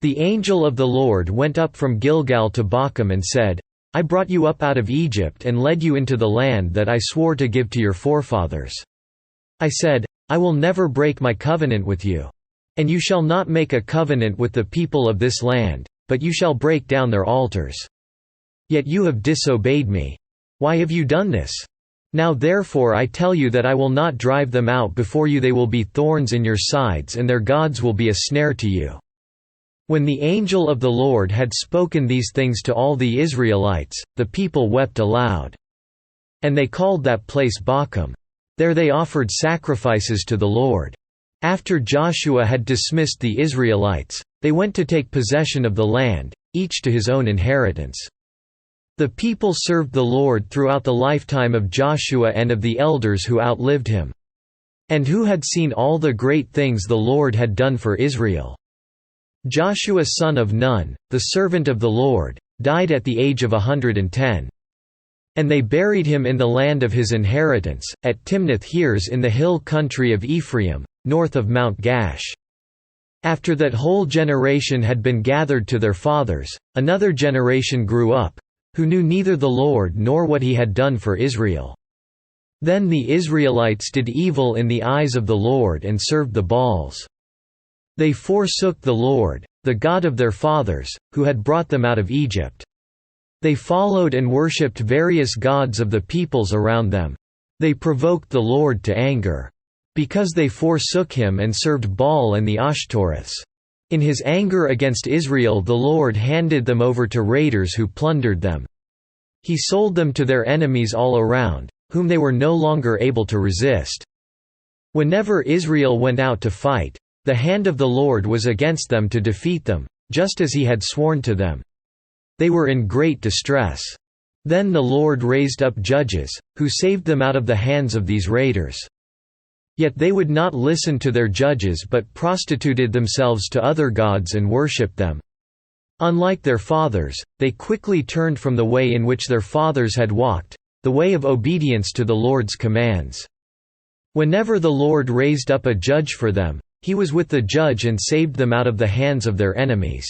The angel of the Lord went up from Gilgal to Bochim and said, I brought you up out of Egypt and led you into the land that I swore to give to your forefathers. I said, I will never break my covenant with you. And you shall not make a covenant with the people of this land, but you shall break down their altars. Yet you have disobeyed me. Why have you done this? Now therefore I tell you that I will not drive them out before you. They will be thorns in your sides, and their gods will be a snare to you." When the angel of the Lord had spoken these things to all the Israelites, the people wept aloud. And they called that place Bochim. There they offered sacrifices to the Lord. After Joshua had dismissed the Israelites, they went to take possession of the land, each to his own inheritance. The people served the Lord throughout the lifetime of Joshua and of the elders who outlived him, and who had seen all the great things the Lord had done for Israel. Joshua son of Nun, the servant of the Lord, died at the age of 110. And they buried him in the land of his inheritance, at Timnath-Heres in the hill country of Ephraim, north of Mount Gash. After that whole generation had been gathered to their fathers, another generation grew up, who knew neither the Lord nor what he had done for Israel. Then the Israelites did evil in the eyes of the Lord and served the Baals. They forsook the Lord, the God of their fathers, who had brought them out of Egypt. They followed and worshipped various gods of the peoples around them. They provoked the Lord to anger, because they forsook him and served Baal and the Ashtoreths. In his anger against Israel the Lord handed them over to raiders who plundered them. He sold them to their enemies all around, whom they were no longer able to resist. Whenever Israel went out to fight, the hand of the Lord was against them to defeat them, just as he had sworn to them. They were in great distress. Then the Lord raised up judges, who saved them out of the hands of these raiders. Yet they would not listen to their judges but prostituted themselves to other gods and worshipped them. Unlike their fathers, they quickly turned from the way in which their fathers had walked, the way of obedience to the Lord's commands. Whenever the Lord raised up a judge for them, he was with the judge and saved them out of the hands of their enemies.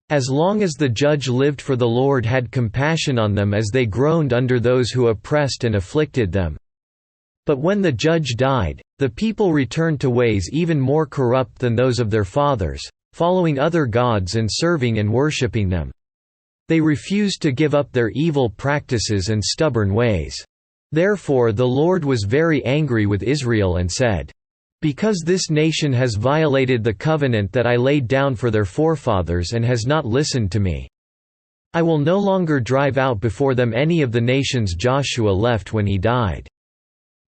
As long as the judge lived, for the Lord had compassion on them as they groaned under those who oppressed and afflicted them. But when the judge died, the people returned to ways even more corrupt than those of their fathers, following other gods and serving and worshipping them. They refused to give up their evil practices and stubborn ways. Therefore the Lord was very angry with Israel and said, "Because this nation has violated the covenant that I laid down for their forefathers and has not listened to me, I will no longer drive out before them any of the nations Joshua left when he died.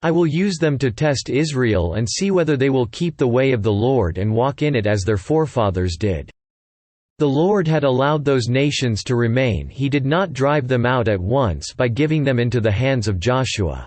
I will use them to test Israel and see whether they will keep the way of the Lord and walk in it as their forefathers did." The Lord had allowed those nations to remain. He did not drive them out at once by giving them into the hands of Joshua.